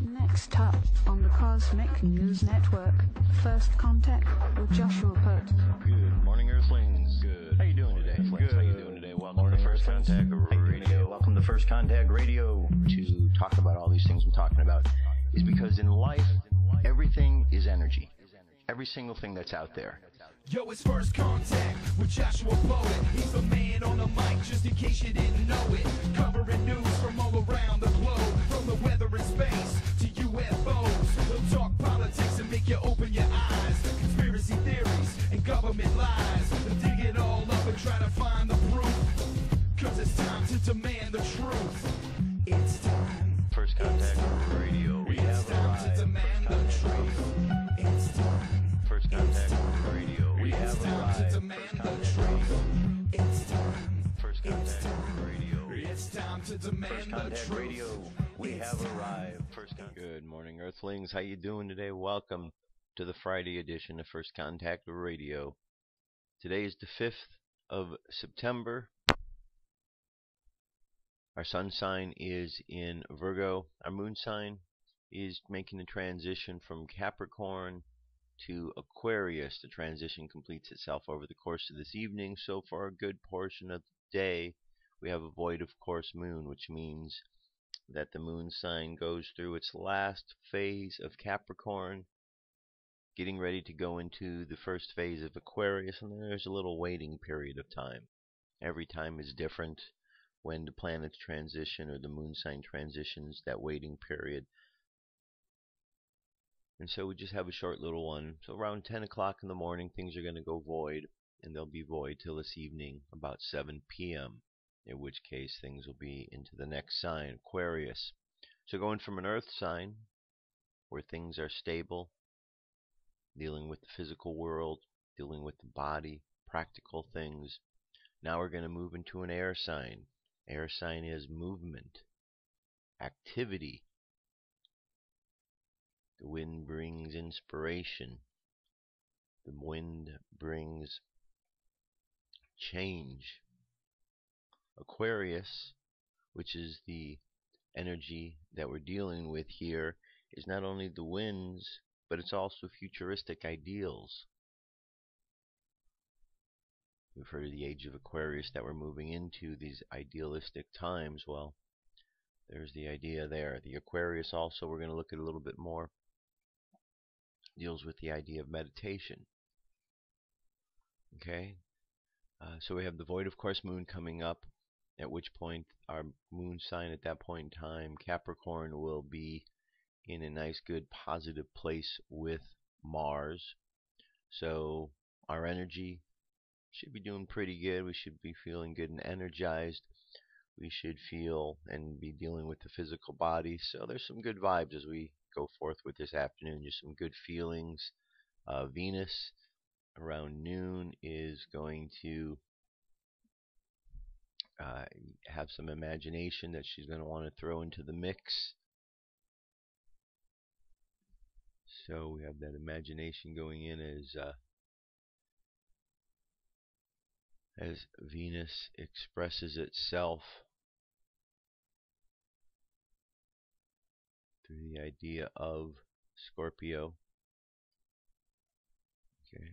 Next up on the Cosmic News Network, First Contact with Joshua Pert. Good morning, Earthlings. Good. How you doing today? Good. How you doing today? Welcome to First Contact Radio. Welcome to First Contact Radio. To talk about all these things I'm talking about is because in life, everything is energy. Every single thing that's out there. Yo, it's First Contact with Joshua Poet. He's the man on the mic, just in case you didn't know it. Covering news from all around the globe, from the weather and space to UFOs. He'll talk politics and make you open your eyes. Conspiracy theories and government lies. He'll dig it all up and try to find the proof. Cause it's time to demand the truth. It's time. First Contact Radio. We have time to demand the truth. It's time. First Contact Radio. We have time to demand the truth. It's time. First Contact Radio. It's time to demand the truth. Radio. We have arrived. First Contact. Good morning, Earthlings. How you doing today? Welcome to the Friday edition of First Contact Radio. Today is the 5th of September. Our sun sign is in Virgo. Our moon sign is making the transition from Capricorn to Aquarius. The transition completes itself over the course of this evening, so for a good portion of the day we have a void of course moon, which means that the moon sign goes through its last phase of Capricorn, getting ready to go into the first phase of Aquarius, and then there's a little waiting period of time. Every time is different when the planets transition or the moon sign transitions, that waiting period. And so we just have a short little one. So around 10 o'clock in the morning, things are going to go void, and they'll be void till this evening, about 7 p.m., in which case things will be into the next sign, Aquarius. So going from an earth sign, where things are stable, dealing with the physical world, dealing with the body, practical things, now we're going to move into an air sign. Air sign is movement, activity. The wind brings inspiration. The wind brings change. Aquarius, which is the energy that we're dealing with here, is not only the winds, but it's also futuristic ideals. We've heard of the age of Aquarius that we're moving into, these idealistic times. Well, there's the idea there. The Aquarius also, we're going to look at a little bit more, deals with the idea of meditation. Okay, so we have the void of course moon coming up, at which point our moon sign at that point in time, Capricorn, will be in a nice, good, positive place with Mars. So our energy should be doing pretty good. We should be feeling good and energized. We should feel and be dealing with the physical body. So there's some good vibes as we go forth with this afternoon. Just some good feelings. Venus around noon is going to have some imagination that she's going to want to throw into the mix. So we have that imagination going in as Venus expresses itself through the idea of Scorpio. Okay.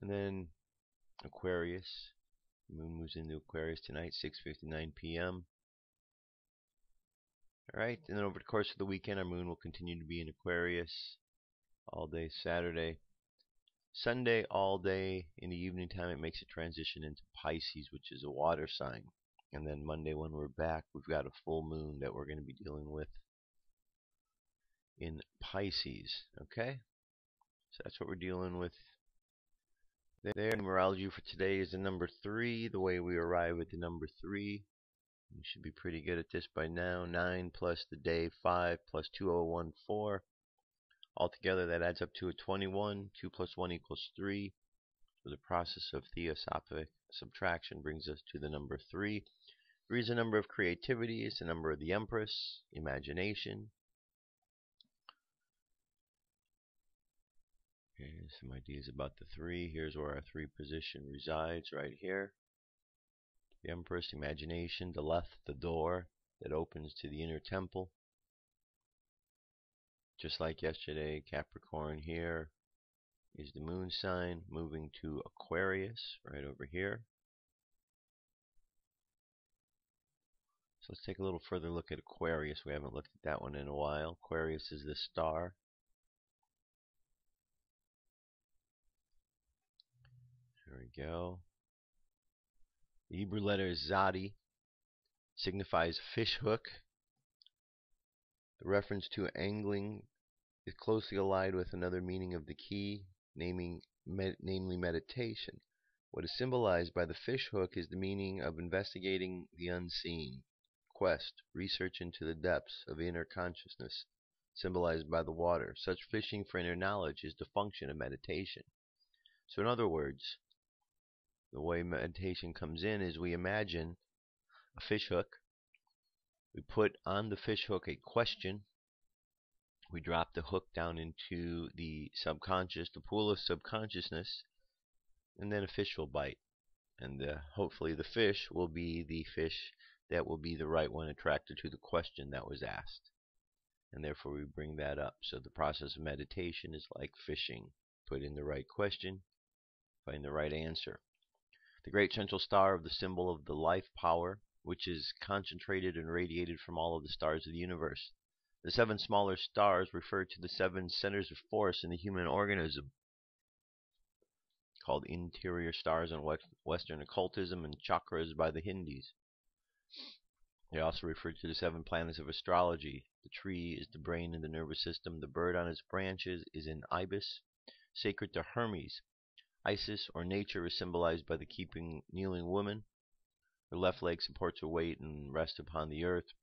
And then Aquarius. The moon moves into Aquarius tonight, 6:59 p.m. Alright, and then over the course of the weekend, our moon will continue to be in Aquarius all day Saturday. Sunday, all day in the evening time, it makes a transition into Pisces, which is a water sign. And then Monday, when we're back, we've got a full moon that we're going to be dealing with in Pisces. Okay? So that's what we're dealing with there. Numerology for today is the number 3. The way we arrive at the number 3, we should be pretty good at this by now. 9 plus the day 5 plus 2014. Altogether, that adds up to a 21. 2 plus 1 equals 3. So the process of theosophic subtraction brings us to the number 3. 3 is the number of creativity. It's the number of the Empress, imagination. Okay, some ideas about the 3. Here's where our 3 position resides, right here. The Empress, imagination, the left, the door, that opens to the inner temple. Just like yesterday, Capricorn here is the moon sign, moving to Aquarius right over here. So let's take a little further look at Aquarius. We haven't looked at that one in a while. Aquarius is the star. There we go. The Hebrew letter Zadi signifies fish hook. The reference to angling is closely allied with another meaning of the key, namely meditation. What is symbolized by the fish hook is the meaning of investigating the unseen, quest, research into the depths of inner consciousness, symbolized by the water. Such fishing for inner knowledge is the function of meditation. So in other words, the way meditation comes in is we imagine a fish hook. We put on the fish hook a question. We drop the hook down into the subconscious, the pool of subconsciousness, and then a fish will bite. And hopefully the fish will be the fish that will be the right one attracted to the question that was asked. And therefore we bring that up. So the process of meditation is like fishing. Put in the right question, find the right answer. The great central star of the symbol of the life power, which is concentrated and radiated from all of the stars of the universe. The 7 smaller stars refer to the 7 centers of force in the human organism, called interior stars in Western occultism and chakras by the Hindus. They also refer to the 7 planets of astrology. The tree is the brain and the nervous system. The bird on its branches is an ibis, sacred to Hermes. Isis, or nature, is symbolized by the kneeling woman. Her left leg supports her weight and rests upon the earth.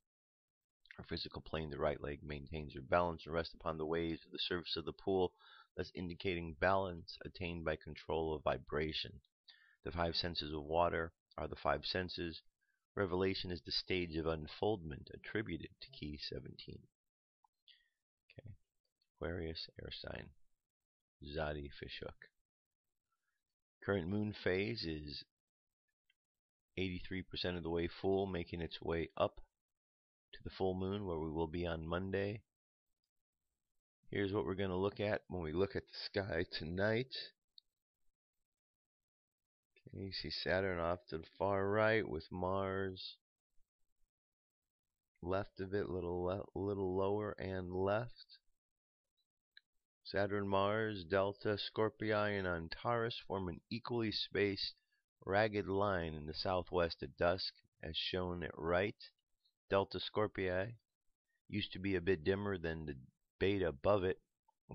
Her physical plane, the right leg, maintains her balance and rests upon the waves of the surface of the pool, thus indicating balance attained by control of vibration. The 5 senses of water are the 5 senses. Revelation is the stage of unfoldment attributed to key 17. Okay. Aquarius, air sign. Zadi, fish hook. Current moon phase is 83% of the way full, making its way up to the full moon, where we will be on Monday. Here's what we're going to look at when we look at the sky tonight. Okay, you see Saturn off to the far right with Mars left of it, a little lower and left. Saturn, Mars, Delta, Scorpii, and Antares form an equally spaced, ragged line in the southwest at dusk, as shown at right. Delta Scorpii used to be a bit dimmer than the beta above it.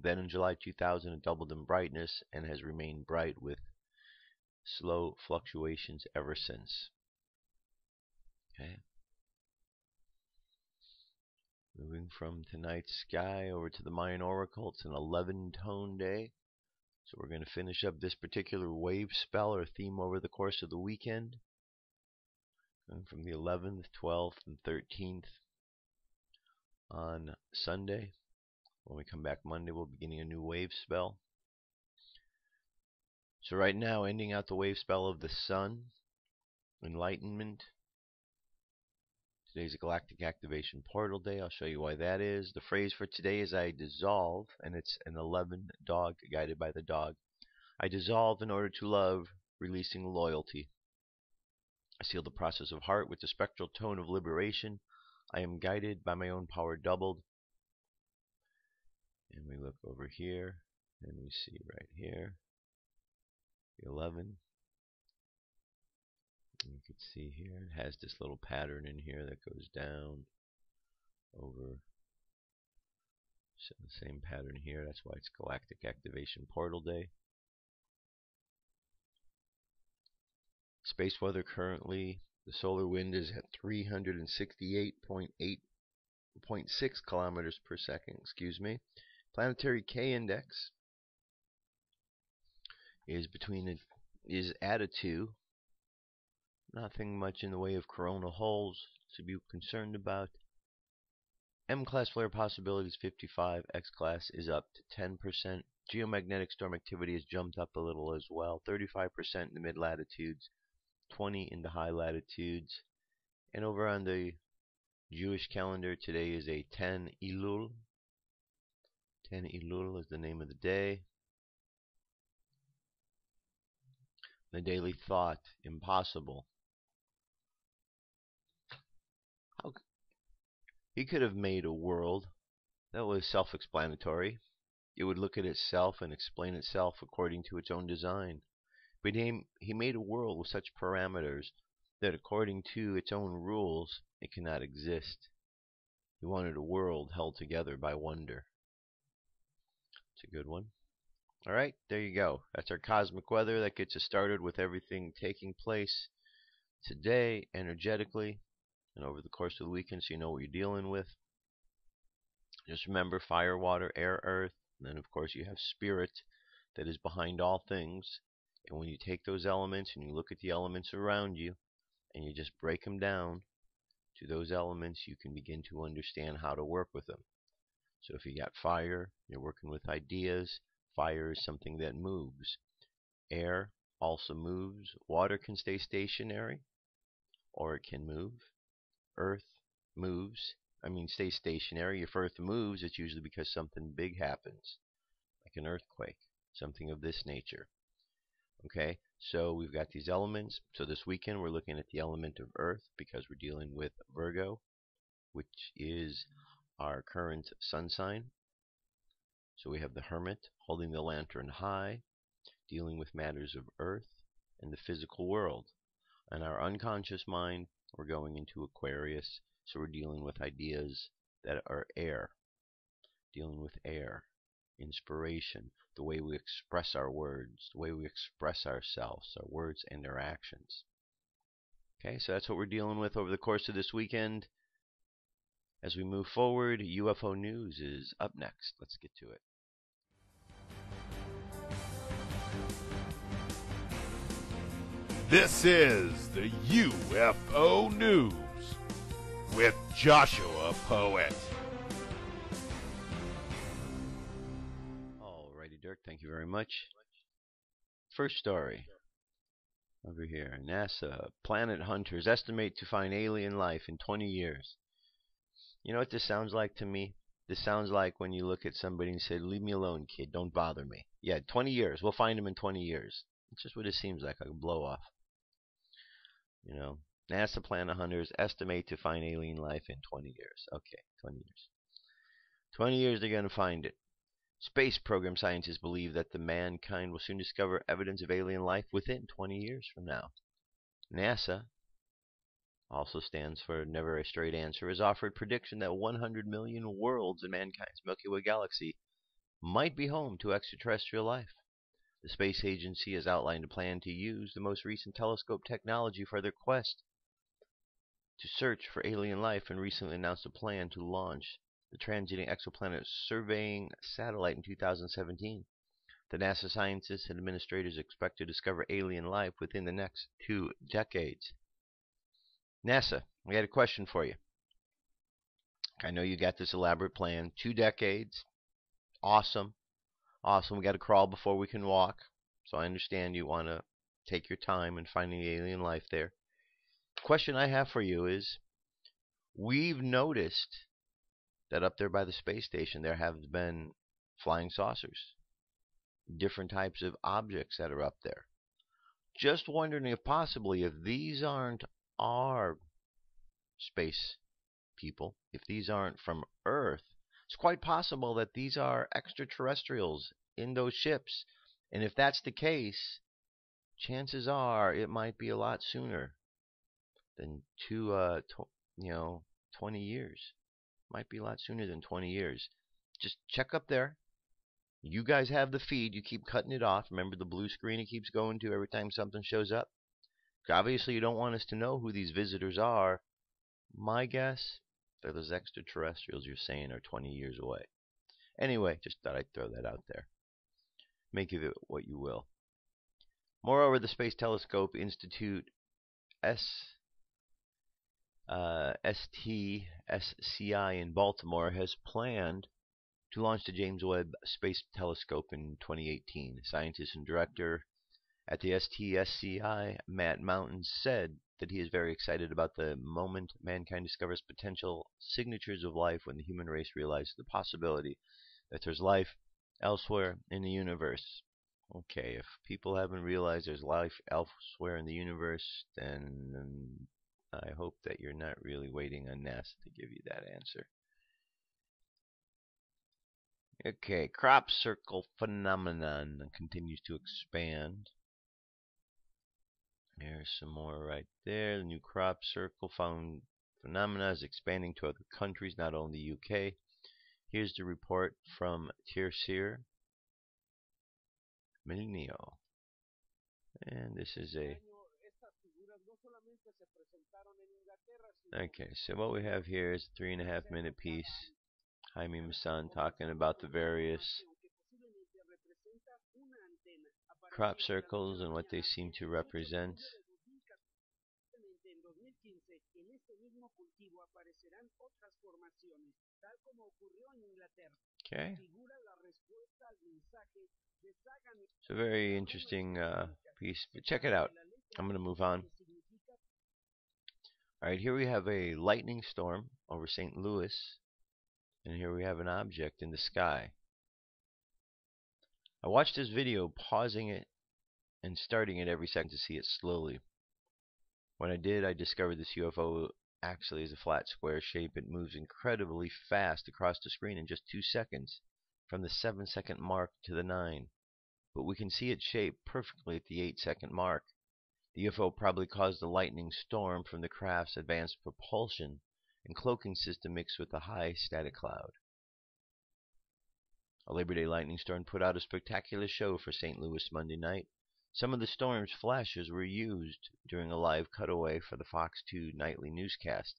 Then in July 2000 it doubled in brightness and has remained bright with slow fluctuations ever since. Okay. Moving from tonight's sky over to the Mayan Oracle, it's an 11-tone day. So we're going to finish up this particular wave spell or theme over the course of the weekend. Going from the 11th, 12th, and 13th on Sunday. When we come back Monday, we'll be beginning a new wave spell. So right now, ending out the wave spell of the Sun, Enlightenment. Today's a Galactic Activation Portal Day. I'll show you why that is. The phrase for today is I dissolve, and it's an 11 dog guided by the dog. I dissolve in order to love, releasing loyalty. I seal the process of heart with the spectral tone of liberation. I am guided by my own power doubled. And we look over here, and we see right here, the 11. You can see here, it has this little pattern in here that goes down over. So the same pattern here, that's why it's Galactic Activation Portal Day. Space weather currently, the solar wind is at 368.6 kilometers per second, Planetary K index is at a 2. Nothing much in the way of coronal holes to be concerned about. M-class flare possibility is 55. X-class is up to 10%. Geomagnetic storm activity has jumped up a little as well. 35% in the mid-latitudes, 20 in the high latitudes. And over on the Jewish calendar, today is a 10 Elul. 10 Elul is the name of the day. The daily thought, impossible. He could have made a world that was self-explanatory. It would look at itself and explain itself according to its own design. But he made a world with such parameters that according to its own rules, it cannot exist. He wanted a world held together by wonder. It's a good one. All right, there you go. That's our cosmic weather. That gets us started with everything taking place today energetically and over the course of the weekend, so you know what you're dealing with. Just remember fire, water, air, earth, and then of course you have spirit that is behind all things. And when you take those elements and you look at the elements around you and you just break them down to those elements, you can begin to understand how to work with them. So if you got fire, you're working with ideas. Fire is something that moves. Air also moves. Water can stay stationary, or it can move. Earth moves. Stays stationary. If Earth moves, it's usually because something big happens, like an earthquake, something of this nature. Okay, so we've got these elements. So this weekend we're looking at the element of Earth because we're dealing with Virgo, which is our current sun sign. So we have the Hermit holding the lantern high, dealing with matters of Earth and the physical world. And our unconscious mind, we're going into Aquarius, so we're dealing with ideas that are air, dealing with air, inspiration, the way we express our words, the way we express ourselves, our words and our actions. Okay, so that's what we're dealing with over the course of this weekend. As we move forward, UFO news is up next. Let's get to it. This is the UFO News with Joshua Poet. Alrighty, Dirk, thank you very much. First story over here. NASA planet hunters estimate to find alien life in 20 years. You know what this sounds like to me? This sounds like when you look at somebody and say, leave me alone, kid, don't bother me. Yeah, 20 years. We'll find him in 20 years. It's just what it seems like a blow off. You know, NASA planet hunters estimate to find alien life in 20 years. Okay, 20 years. 20 years they're going to find it. Space program scientists believe that the mankind will soon discover evidence of alien life within 20 years from now. NASA, also stands for Never a Straight Answer, has offered prediction that 100 million worlds in mankind's Milky Way galaxy might be home to extraterrestrial life. The space agency has outlined a plan to use the most recent telescope technology for their quest to search for alien life and recently announced a plan to launch the Transiting Exoplanet Surveying Satellite in 2017. The NASA scientists and administrators expect to discover alien life within the next 2 decades. NASA, we had a question for you. I know you got this elaborate plan. 2 decades. Awesome. Awesome. We got to crawl before we can walk. So I understand you want to take your time in finding the alien life there. The question I have for you is, we've noticed that up there by the space station there have been flying saucers, different types of objects that are up there. Just wondering if possibly if these aren't our space people, if these aren't from Earth, it's quite possible that these are extraterrestrials in those ships. And if that's the case, chances are it might be a lot sooner than 20 years. Might be a lot sooner than 20 years. Just check up there. You guys have the feed. You keep cutting it off. Remember the blue screen it keeps going to every time something shows up? Obviously, you don't want us to know who these visitors are. My guess, they're those extraterrestrials you're saying are 20 years away. Anyway, just thought I'd throw that out there. Make of it what you will. Moreover, the Space Telescope Institute STSCI in Baltimore has planned to launch the James Webb Space Telescope in 2018. Scientist and director at the STSCI, Matt Mountain, said that he is very excited about the moment mankind discovers potential signatures of life when the human race realizes the possibility that there's life elsewhere in the universe. Okay, if people haven't realized there's life elsewhere in the universe, then I hope that you're not really waiting on NASA to give you that answer. Okay, crop circle phenomenon continues to expand. There's some more right there. The new crop circle phenomena is expanding to other countries, not only the UK. Here's the report from Tercer Milenio. And this is a... Okay, so what we have here is a 3.5-minute piece. Jaime Maussan talking about the various crop circles and what they seem to represent. Okay. It's a very interesting piece, but check it out. I'm going to move on. Alright, here we have a lightning storm over St. Louis, and here we have an object in the sky. I watched this video, pausing it and starting it every second to see it slowly. When I did, I discovered this UFO actually is a flat square shape. It moves incredibly fast across the screen in just 2 seconds, from the 7-second mark to the 9. But we can see its shape perfectly at the 8-second mark. The UFO probably caused the lightning storm from the craft's advanced propulsion and cloaking system mixed with a high static cloud. A Labor Day lightning storm put out a spectacular show for St. Louis Monday night. Some of the storm's flashes were used during a live cutaway for the Fox 2 nightly newscast.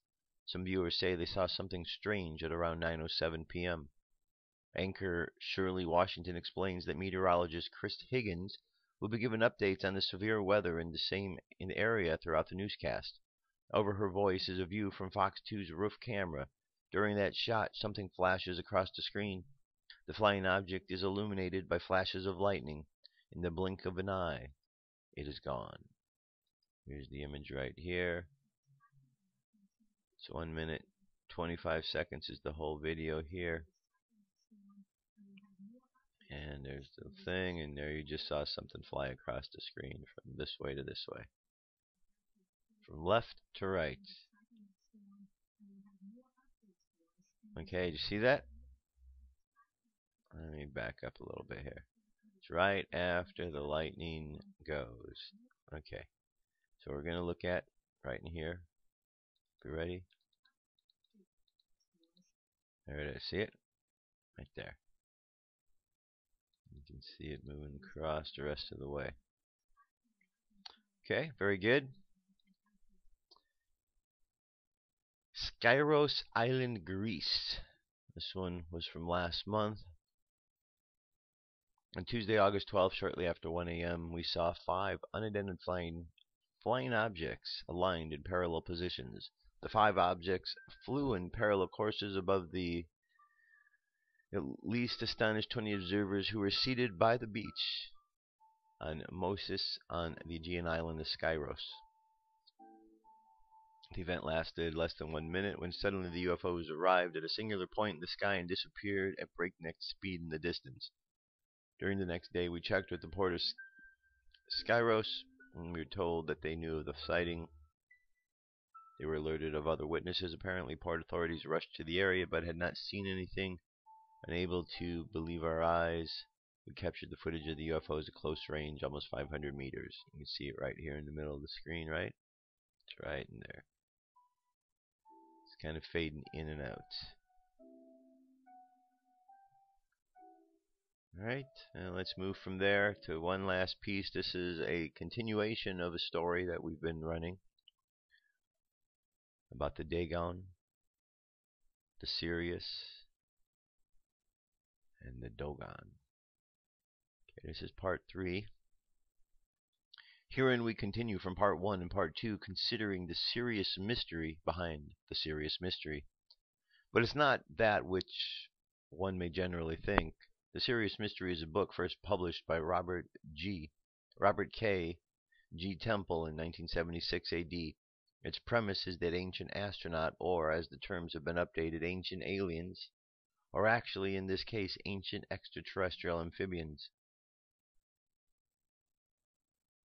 Some viewers say they saw something strange at around 9:07 p.m. Anchor Shirley Washington explains that meteorologist Chris Higgins will be given updates on the severe weather in the area throughout the newscast. Over her voice is a view from Fox 2's roof camera. During that shot, something flashes across the screen. The flying object is illuminated by flashes of lightning. In the blink of an eye, it is gone. Here's the image right here. It's 1 minute, 25 seconds is the whole video here. And there's the thing, and there you just saw something fly across the screen from this way to this way. From left to right. Okay, do you see that? Let me back up a little bit here. It's right after the lightning goes. Okay, so we're going to look at right in here. Be ready? There it is. See it? Right there. You can see it moving across the rest of the way. Okay, very good. Skyros Island, Greece. This one was from last month. On Tuesday, August 12th, shortly after 1 a.m., we saw 5 unidentified flying objects aligned in parallel positions. The 5 objects flew in parallel courses above the at least astonished 20 observers who were seated by the beach on Moses on the Aegean island of Skyros. The event lasted less than 1 minute when suddenly the UFOs arrived at a singular point in the sky and disappeared at breakneck speed in the distance. During the next day, we checked with the port of Skyros, and we were told that they knew of the sighting. They were alerted of other witnesses. Apparently, port authorities rushed to the area but had not seen anything. Unable to believe our eyes, we captured the footage of the UFOs at close range, almost 500 meters. You can see it right here in the middle of the screen, right? It's right in there. It's kind of fading in and out. Alright, and let's move from there to one last piece. This is a continuation of a story that we've been running about the Dagon, the Sirius, and the Dogon. Okay, this is part 3. Herein we continue from part 1 and part 2, considering the serious mystery behind the serious mystery. But it's not that which one may generally think. The Serious Mystery is a book first published by Robert K. G. Temple in 1976 AD. Its premise is that ancient astronaut, or as the terms have been updated, ancient aliens, or actually in this case ancient extraterrestrial amphibians.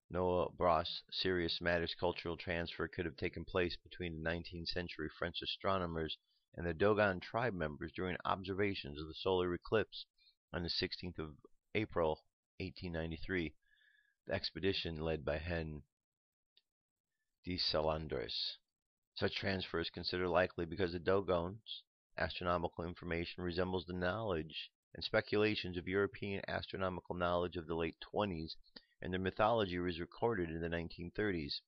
Noah Bros' Sirius Matters cultural transfer could have taken place between the 19th century French astronomers and the Dogon tribe members during observations of the solar eclipse on the 16th of April 1893. The expedition led by Hen de Salandres. Such transfer is considered likely because the Dogon's astronomical information resembles the knowledge and speculations of European astronomical knowledge of the late 20s, and their mythology was recorded in the 1930s.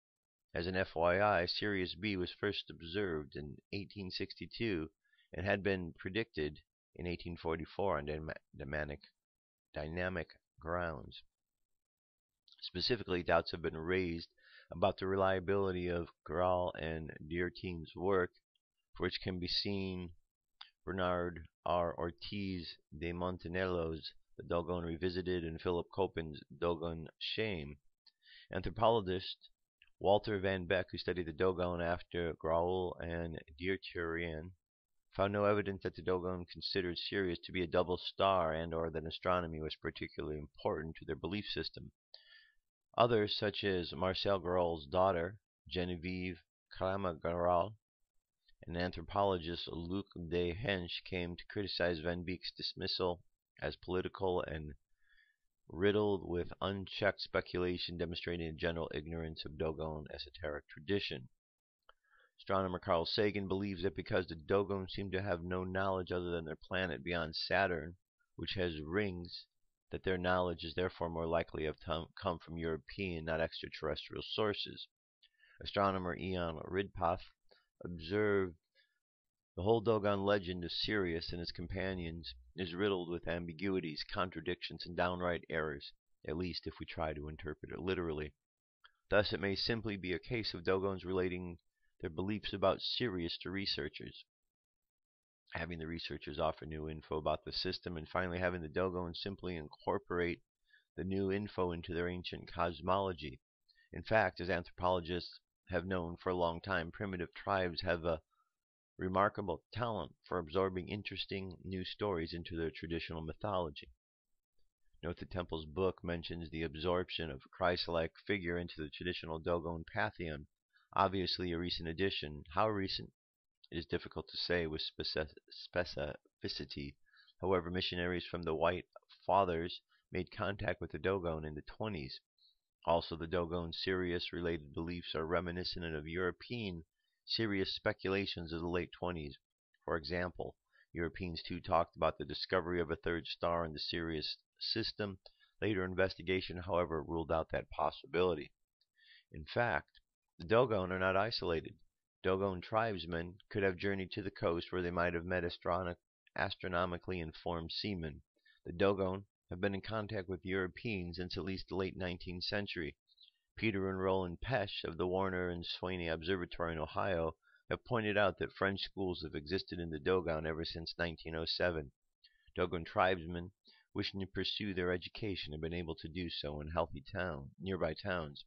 As an FYI, Sirius B was first observed in 1862 and had been predicted in 1844 on dynamic grounds. Specifically, doubts have been raised about the reliability of Graal and Dierting's work, for which can be seen Bernard R. Ortiz de Montanello's The Dogon Revisited and Philip Copen's Dogon Shame. Anthropologist Walter Van Beck, who studied the Dogon after Graal and Dierting, found no evidence that the Dogon considered Sirius to be a double star and or that astronomy was particularly important to their belief system. Others, such as Marcel Graal's daughter, Genevieve Kramer-Graal, and anthropologist Luc de Hensch, came to criticize Van Beek's dismissal as political and riddled with unchecked speculation demonstrating a general ignorance of Dogon esoteric tradition. Astronomer Carl Sagan believes that because the Dogon seem to have no knowledge other than their planet beyond Saturn, which has rings, that their knowledge is therefore more likely to have come from European, not extraterrestrial sources. Astronomer Ian Ridpath observed the whole Dogon legend of Sirius and his companions is riddled with ambiguities, contradictions, and downright errors, at least if we try to interpret it literally. Thus, it may simply be a case of Dogons relating their beliefs about Sirius to researchers, having the researchers offer new info about the system, and finally having the Dogon simply incorporate the new info into their ancient cosmology. In fact, as anthropologists have known for a long time, primitive tribes have a remarkable talent for absorbing interesting new stories into their traditional mythology. Note that Temple's book mentions the absorption of a Christ-like figure into the traditional Dogon pantheon, obviously a recent addition. How recent? It is difficult to say with specificity. However, missionaries from the White Fathers made contact with the Dogon in the 20s. Also, the Dogon Sirius-related beliefs are reminiscent of European Sirius speculations of the late 20s. For example, Europeans too talked about the discovery of a third star in the Sirius system. Later investigation, however, ruled out that possibility. In fact, the Dogon are not isolated. Dogon tribesmen could have journeyed to the coast where they might have met astronomically informed seamen. The Dogon have been in contact with Europeans since at least the late 19th century. Peter and Roland Pesch of the Warner and Swaney Observatory in Ohio have pointed out that French schools have existed in the Dogon ever since 1907. Dogon tribesmen wishing to pursue their education have been able to do so in healthy nearby towns.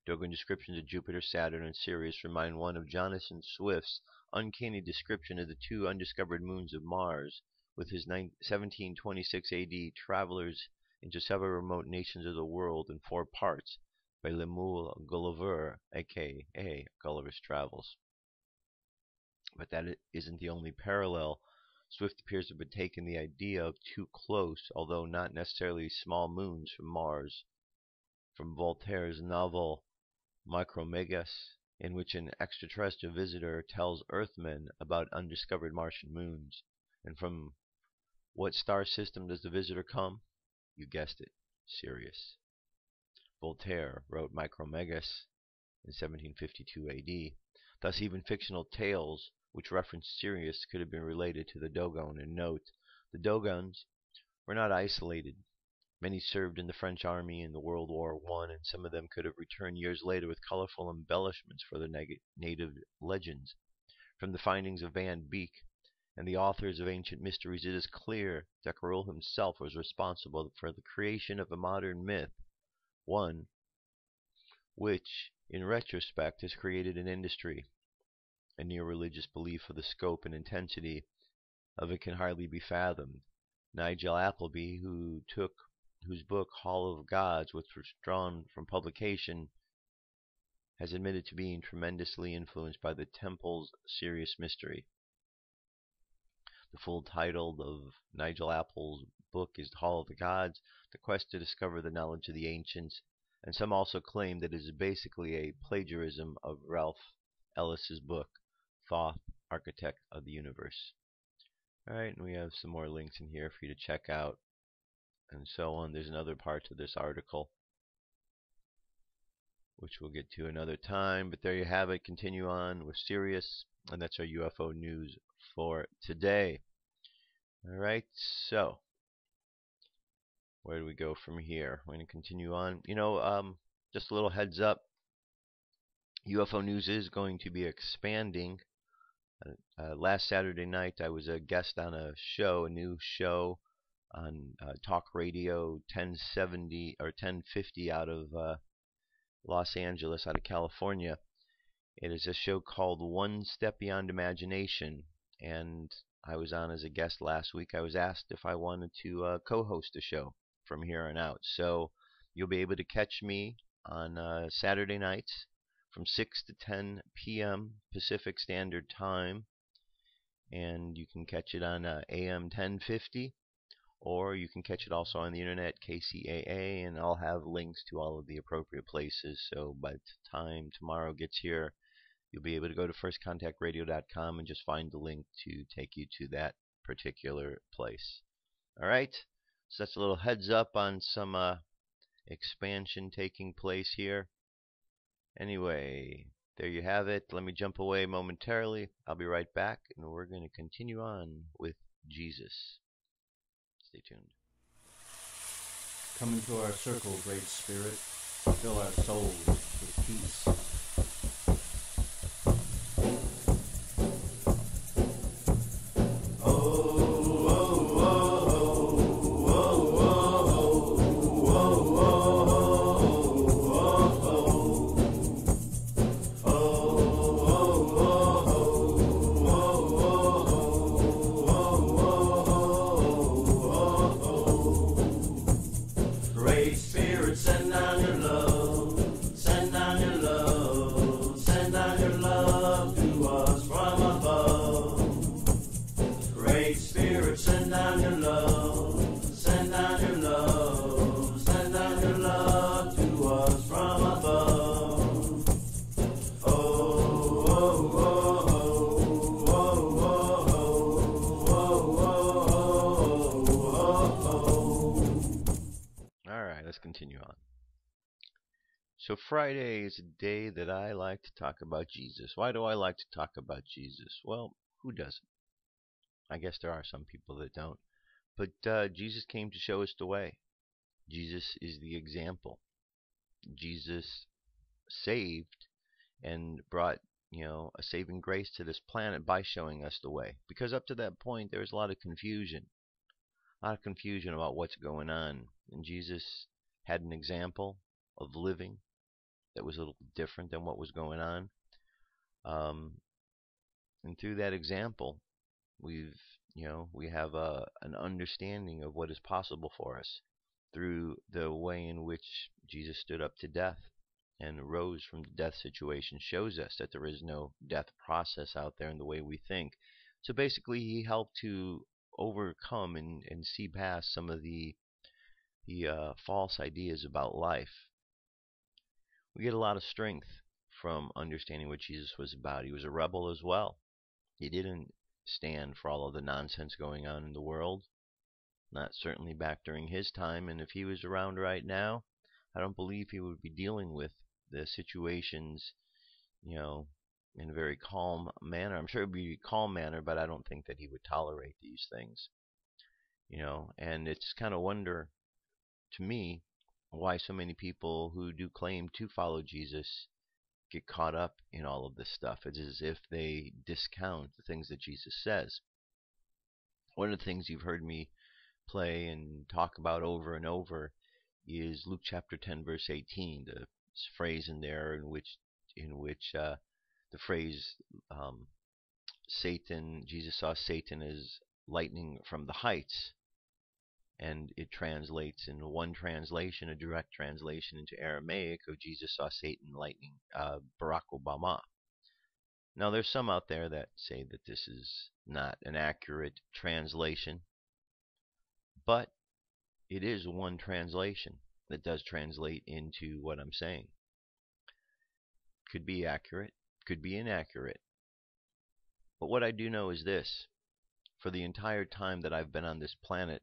Dogon descriptions of Jupiter, Saturn, and Sirius remind one of Jonathan Swift's uncanny description of the two undiscovered moons of Mars, with his 1726 AD travelers into several remote nations of the world in 4 parts by Lemuel Gulliver, aka Gulliver's Travels. But that isn't the only parallel. Swift appears to have been taking the idea of 2 close, although not necessarily small moons from Mars, from Voltaire's novel Micromegas, in which an extraterrestrial visitor tells Earthmen about undiscovered Martian moons. And from what star system does the visitor come? You guessed it, Sirius. Voltaire wrote Micromegas in 1752 AD. Thus, even fictional tales which reference Sirius could have been related to the Dogon. And note, the Dogons were not isolated. Many served in the French army in the World War I, and some of them could have returned years later with colorful embellishments for their native legends. From the findings of Van Beek and the authors of Ancient Mysteries, it is clear that Graal himself was responsible for the creation of a modern myth, one which in retrospect, has created an industry. A near-religious belief of the scope and intensity of it can hardly be fathomed. Nigel Appleby, whose book Hall of Gods was withdrawn from publication, has admitted to being tremendously influenced by the temple's Sirius mystery. The full title of Nigel Apple's book is Hall of the Gods, The Quest to Discover the Knowledge of the Ancients, and some also claim that it is basically a plagiarism of Ralph Ellis's book, Thoth, Architect of the Universe. Alright, and we have some more links in here for you to check out, and so on. There's another part to this article, which we'll get to another time, but there you have it. Continue on with Sirius, and that's our UFO news for today. Alright, so where do we go from here? We're going to continue on. Just a little heads up, UFO news is going to be expanding. Last Saturday night I was a guest on a new show on Talk Radio 1070 or 1050 out of Los Angeles, out of California. It is a show called One Step Beyond Imagination, and I was on as a guest last week. I was asked if I wanted to co-host a show from here on out. So you'll be able to catch me on Saturday nights from 6 to 10 p.m. Pacific Standard Time, and you can catch it on AM 1050, or you can catch it also on the internet, KCAA, and I'll have links to all of the appropriate places. So by the time tomorrow gets here, you'll be able to go to firstcontactradio.com and just find the link to take you to that particular place. Alright, so that's a little heads up on some expansion taking place here. Anyway, there you have it. Let me jump away momentarily. I'll be right back, and we're going to continue on with Jesus. Stay tuned. Come into our circle, Great Spirit. Fill our souls with peace. Continue on. So Friday is a day that I like to talk about Jesus. Why do I like to talk about Jesus? Well, who doesn't? I guess there are some people that don't. But Jesus came to show us the way. Jesus is the example. Jesus saved and brought, a saving grace to this planet by showing us the way. Because up to that point, there was a lot of confusion. A lot of confusion about what's going on. And Jesus had an example of living that was a little different than what was going on, and through that example, we have an understanding of what is possible for us through the way in which Jesus stood up to death and rose from the death situation. Shows us that there is no death process out there in the way we think. So basically, he helped to overcome and see past some of the false ideas about life. We get a lot of strength from understanding what Jesus was about. He was a rebel as well. He didn't stand for all of the nonsense going on in the world, not certainly back during his time. And if he was around right now, I don't believe he would be dealing with the situations, in a very calm manner. I'm sure it would be a calm manner, but I don't think that he would tolerate these things. And it's kind of wonder to me why so many people who do claim to follow Jesus get caught up in all of this stuff. It's as if they discount the things that Jesus says. One of the things you've heard me play and talk about over and over is Luke chapter 10 verse 18, the phrase in there in which the phrase Jesus saw Satan as lightning from the heights, and it translates in one translation, a direct translation into Aramaic, of Jesus saw Satan lightning Barack Obama. Now, there's some out there that say that this is not an accurate translation, but it is one translation that does translate into what I'm saying. Could be accurate, could be inaccurate. But what I do know is this: for the entire time that I've been on this planet,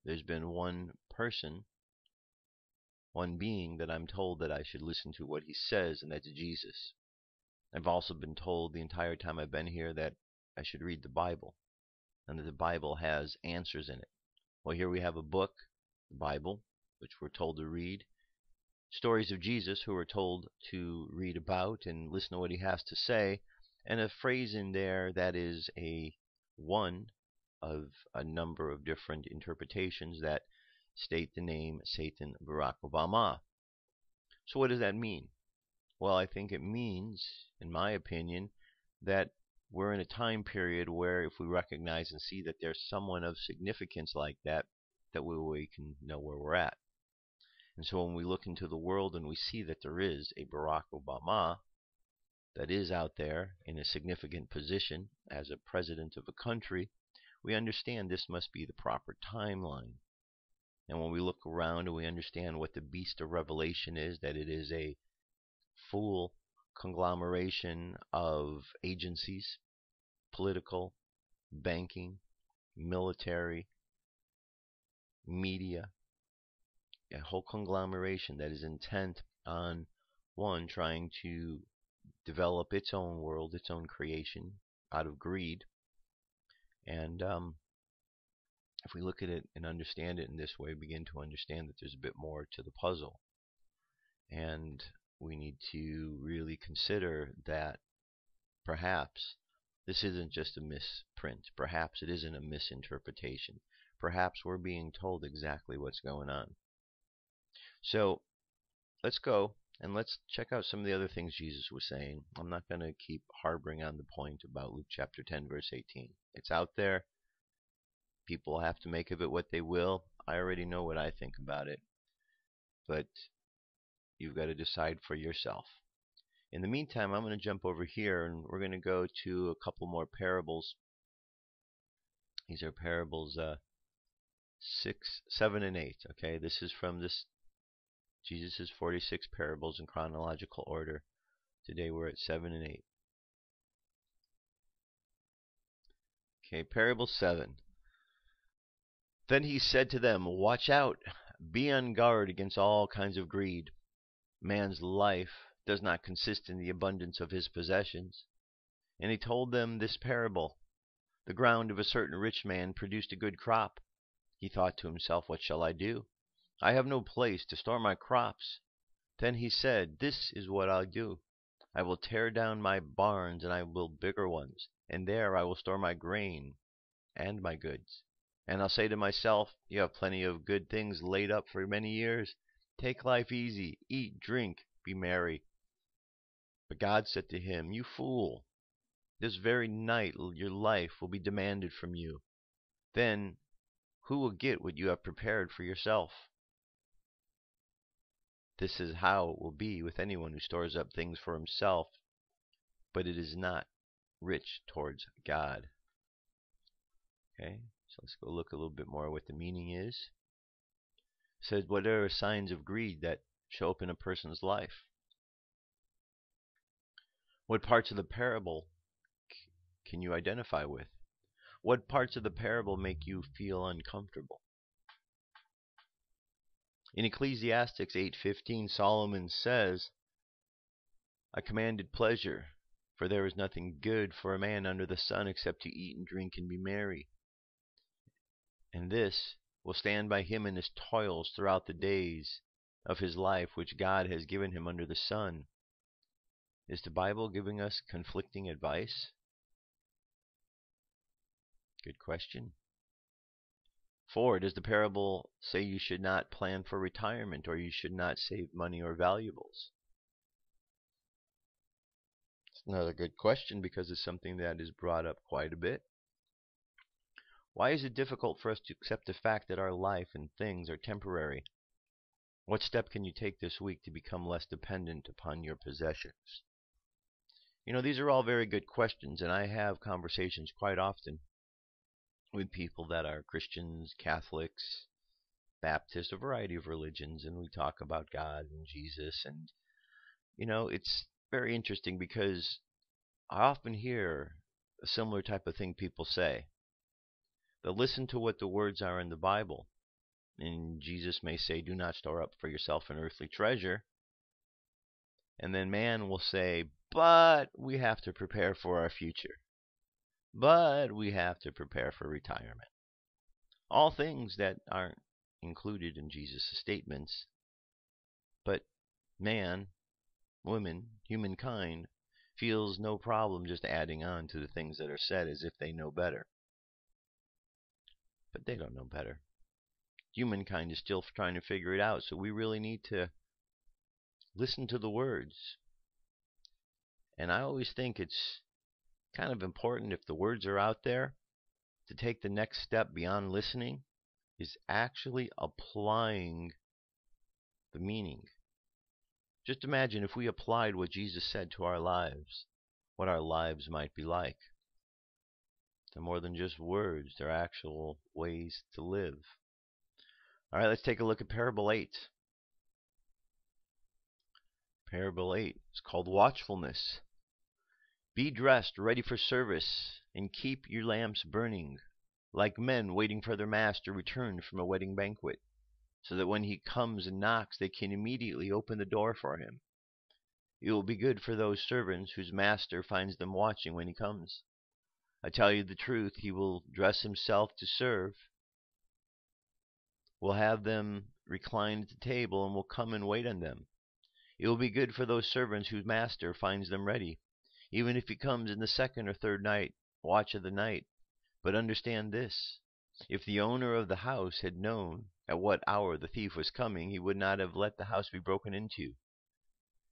there's been one person, one being that I'm told that I should listen to what he says, and that's Jesus. I've also been told the entire time I've been here that I should read the Bible, and that the Bible has answers in it. Well, here we have a book, the Bible, which we're told to read. Stories of Jesus, who we're told to read about and listen to what he has to say. And a phrase in there that is one of a number of different interpretations that state the name Satan Barack Obama. So what does that mean? Well, I think it means, in my opinion, that we're in a time period where if we recognize and see that there's someone of significance like that, we can know where we're at. And so when we look into the world and we see that there is a Barack Obama that is out there in a significant position as a president of a country, we understand this must be the proper timeline. And when we look around and we understand what the beast of Revelation is, that it is a full conglomeration of agencies, political, banking, military, media, a whole conglomeration that is intent on, one, trying to develop its own world, its own creation out of greed. And if we look at it and understand it in this way, begin to understand that there's a bit more to the puzzle. And we need to really consider that perhaps this isn't just a misprint. Perhaps it isn't a misinterpretation. Perhaps we're being told exactly what's going on. So let's go and let's check out some of the other things Jesus was saying. I'm not going to keep harboring on the point about Luke chapter 10, verse 18. It's out there. People have to make of it what they will. I already know what I think about it. But you've got to decide for yourself. In the meantime, I'm going to jump over here and we're going to go to a couple more parables. These are parables 6, 7, and 8. Okay, this is from Jesus' 46 parables in chronological order. Today we're at 7 and 8. Okay, parable 7. Then he said to them, "Watch out, be on guard against all kinds of greed. Man's life does not consist in the abundance of his possessions." And he told them this parable. The ground of a certain rich man produced a good crop. He thought to himself, "What shall I do? I have no place to store my crops." Then he said, "This is what I'll do. I will tear down my barns and I will build bigger ones, and there I will store my grain and my goods. And I'll say to myself, you have plenty of good things laid up for many years. Take life easy, eat, drink, be merry." But God said to him, "You fool, this very night your life will be demanded from you. Then who will get what you have prepared for yourself?" This is how it will be with anyone who stores up things for himself, but it is not rich towards God. Okay, so let's go look a little bit more what the meaning is. It says, what are signs of greed that show up in a person's life? What parts of the parable can you identify with? What parts of the parable make you feel uncomfortable? In Ecclesiastes 8:15, Solomon says, "I commanded pleasure, for there is nothing good for a man under the sun except to eat and drink and be merry. And this will stand by him in his toils throughout the days of his life which God has given him under the sun." Is the Bible giving us conflicting advice? Good question. 4, does the parable say you should not plan for retirement or you should not save money or valuables? It's another good question because it's something that is brought up quite a bit. Why is it difficult for us to accept the fact that our life and things are temporary? What step can you take this week to become less dependent upon your possessions? You know, these are all very good questions, and I have conversations quite often with people that are Christians, Catholics, Baptists, a variety of religions, and we talk about God and Jesus. And, you know, it's very interesting because I often hear a similar type of thing people say. They'll listen to what the words are in the Bible. And Jesus may say, do not store up for yourself an earthly treasure. And then man will say, but we have to prepare for our future. But we have to prepare for retirement. All things that aren't included in Jesus' statements. But man, women, humankind, feels no problem just adding on to the things that are said as if they know better. But they don't know better. Humankind is still trying to figure it out, so we really need to listen to the words. And I always think it's kind of important, if the words are out there, to take the next step beyond listening is actually applying the meaning. Just imagine if we applied what Jesus said to our lives, what our lives might be like. They're more than just words, they're actual ways to live. All right, let's take a look at Parable 8. Parable 8 is called Watchfulness. Be dressed, ready for service, and keep your lamps burning, like men waiting for their master return from a wedding banquet, so that when he comes and knocks, they can immediately open the door for him. It will be good for those servants whose master finds them watching when he comes. I tell you the truth, he will dress himself to serve, will have them recline at the table, and will come and wait on them. It will be good for those servants whose master finds them ready, even if he comes in the second or third watch of the night. But understand this, if the owner of the house had known at what hour the thief was coming, he would not have let the house be broken into.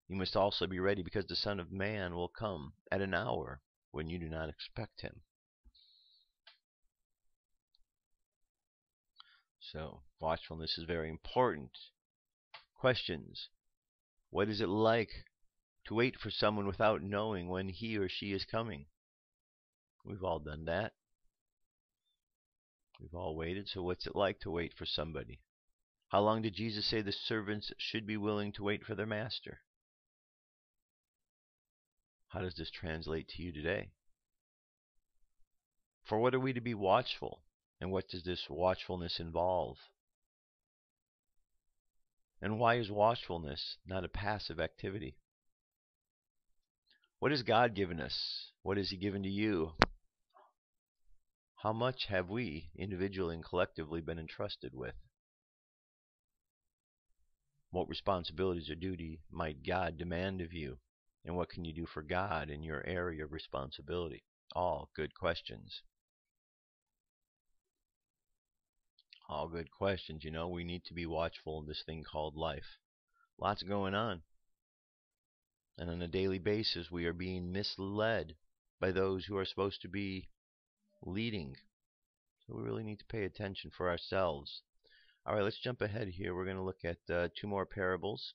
You must also be ready, because the Son of Man will come at an hour when you do not expect him. So, watchfulness is very important. Questions. What is it like to wait for someone without knowing when he or she is coming? We've all done that. We've all waited, so what's it like to wait for somebody? How long did Jesus say the servants should be willing to wait for their master? How does this translate to you today? For what are we to be watchful? And what does this watchfulness involve? And why is watchfulness not a passive activity? What has God given us? What has He given to you? How much have we, individually and collectively, been entrusted with? What responsibilities or duty might God demand of you? And what can you do for God in your area of responsibility? All good questions. All good questions. You know, we need to be watchful in this thing called life. Lots going on. And on a daily basis, we are being misled by those who are supposed to be leading. So we really need to pay attention for ourselves. All right, let's jump ahead here. We're going to look at 2 more parables,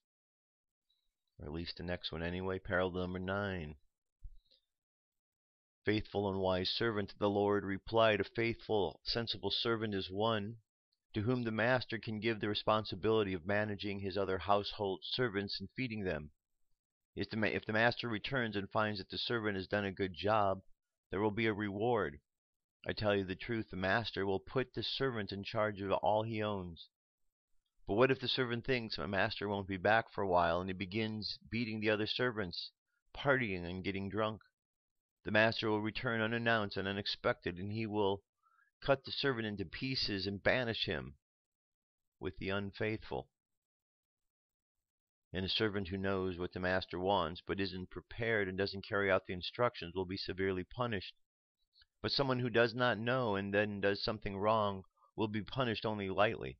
or at least the next one anyway. Parable number 9. Faithful and wise servant, the Lord replied, a faithful, sensible servant is one to whom the master can give the responsibility of managing his other household servants and feeding them. If the master returns and finds that the servant has done a good job, there will be a reward. I tell you the truth, the master will put the servant in charge of all he owns. But what if the servant thinks my master won't be back for a while, and he begins beating the other servants, partying and getting drunk? The master will return unannounced and unexpected, and he will cut the servant into pieces and banish him with the unfaithful. And a servant who knows what the master wants but isn't prepared and doesn't carry out the instructions will be severely punished. But someone who does not know and then does something wrong will be punished only lightly.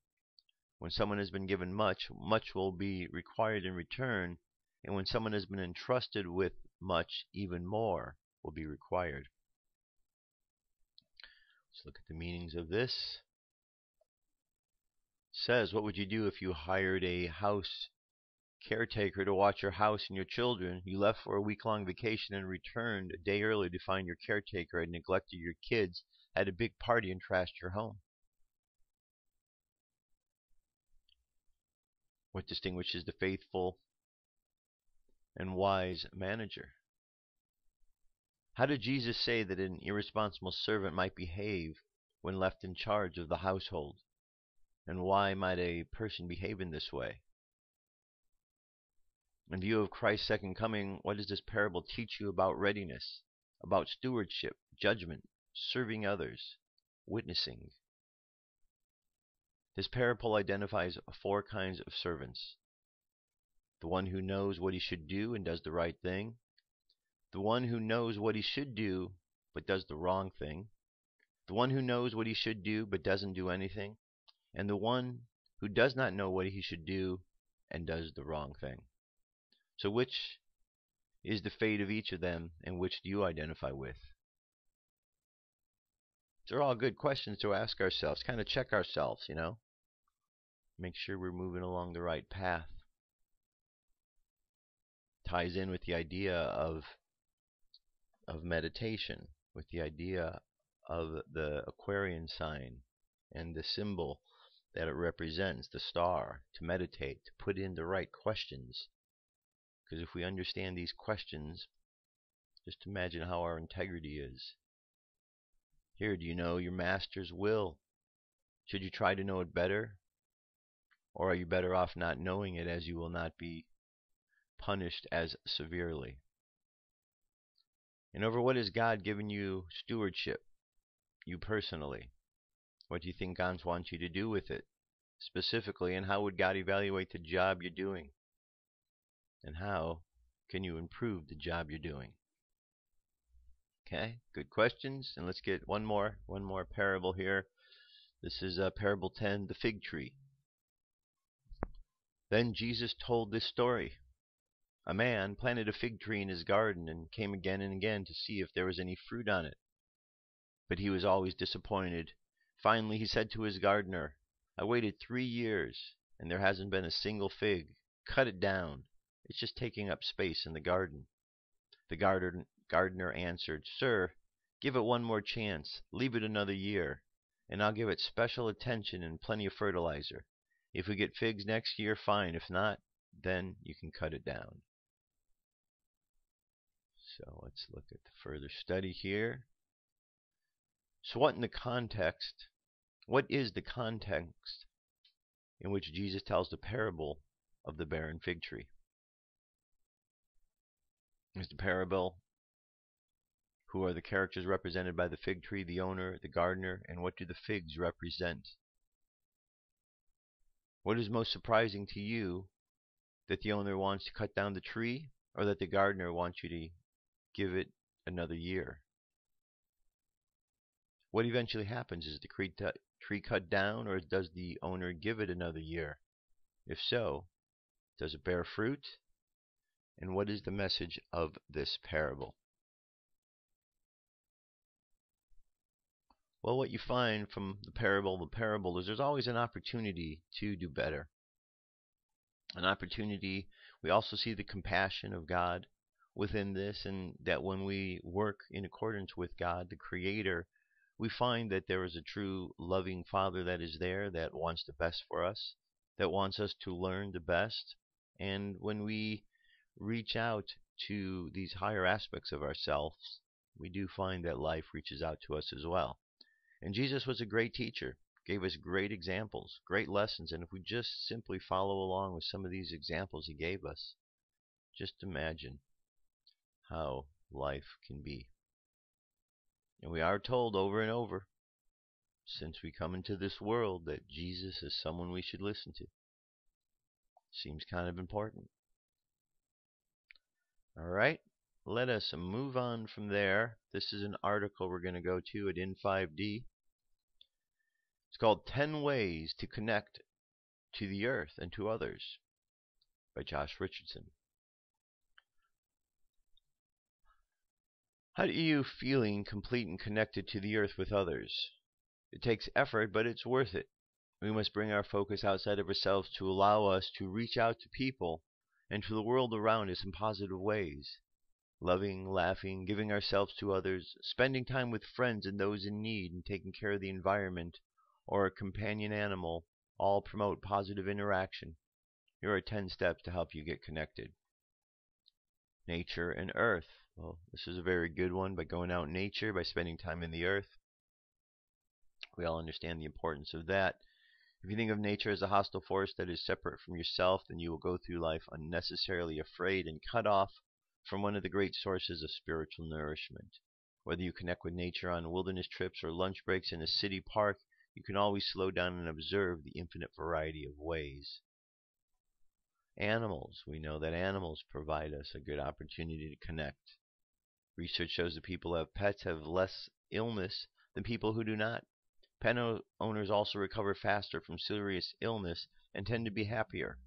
When someone has been given much, much will be required in return, and when someone has been entrusted with much, even more will be required. Let's look at the meanings of this. It says, what would you do if you hired a house caretaker to watch your house and your children? You left for a week-long vacation and returned a day early to find your caretaker had neglected your kids, had a big party, and trashed your home. What distinguishes the faithful and wise manager? How did Jesus say that an irresponsible servant might behave when left in charge of the household? And why might a person behave in this way? In view of Christ's second coming, what does this parable teach you about readiness, about stewardship, judgment, serving others, witnessing? This parable identifies 4 kinds of servants. The one who knows what he should do and does the right thing. The one who knows what he should do but does the wrong thing. The one who knows what he should do but doesn't do anything. And the one who does not know what he should do and does the wrong thing. So which is the fate of each of them, and which do you identify with? These are all good questions to ask ourselves, kind of check ourselves, make sure we're moving along the right path. Ties in with the idea of meditation, with the idea of the Aquarian sign and the symbol that it represents, the star, to meditate, to put in the right questions. Because if we understand these questions, just imagine how our integrity is. Here, do you know your master's will? Should you try to know it better? Or are you better off not knowing it, as you will not be punished as severely? And over what has God given you stewardship, you personally? What do you think God wants you to do with it, specifically? And how would God evaluate the job you're doing? And how can you improve the job you're doing? Okay, good questions. And let's get one more parable here. This is parable 10, the fig tree. Then Jesus told this story. A man planted a fig tree in his garden and came again and again to see if there was any fruit on it. But he was always disappointed. Finally, he said to his gardener, I waited 3 years, and there hasn't been a single fig. Cut it down. It's just taking up space in the garden. The gardener answered, Sir, give it one more chance. Leave it another year, and I'll give it special attention and plenty of fertilizer. If we get figs next year, fine. If not, then you can cut it down. So let's look at the further study here. So what is the context in which Jesus tells the parable of the barren fig tree? Is the parable, who are the characters represented by the fig tree, the owner, the gardener, and what do the figs represent? What is most surprising to you, that the owner wants to cut down the tree, or that the gardener wants you to give it another year? What eventually happens? Is the tree cut down, or does the owner give it another year? If so, does it bear fruit? And what is the message of this parable? Well, what you find from the parable is there's always an opportunity to do better. An opportunity. We also see the compassion of God within this, and that when we work in accordance with God, the Creator, we find that there is a true loving Father that is there, that wants the best for us, that wants us to learn the best. And when we reach out to these higher aspects of ourselves, we do find that life reaches out to us as well. And Jesus was a great teacher, gave us great examples, great lessons, and if we just simply follow along with some of these examples he gave us, just imagine how life can be. And we are told over and over, since we come into this world, that Jesus is someone we should listen to. Seems kind of important. Alright, let us move on from there. This is an article we're going to go to at In5D. It's called 10 Ways to Connect to the Earth and to Others by Josh Richardson. How are you feeling complete and connected to the Earth with others? It takes effort, but it's worth it. We must bring our focus outside of ourselves to allow us to reach out to people and to the world around us in positive ways. Loving, laughing, giving ourselves to others, spending time with friends and those in need, and taking care of the environment or a companion animal all promote positive interaction. Here are 10 steps to help you get connected. Nature and Earth. Well, this is a very good one. By going out in nature, by spending time in the earth. We all understand the importance of that. If you think of nature as a hostile force that is separate from yourself, then you will go through life unnecessarily afraid and cut off from one of the great sources of spiritual nourishment. Whether you connect with nature on wilderness trips or lunch breaks in a city park, you can always slow down and observe the infinite variety of ways. Animals. We know that animals provide us a good opportunity to connect. Research shows that people who have pets have less illness than people who do not. Pet owners also recover faster from serious illness and tend to be happier.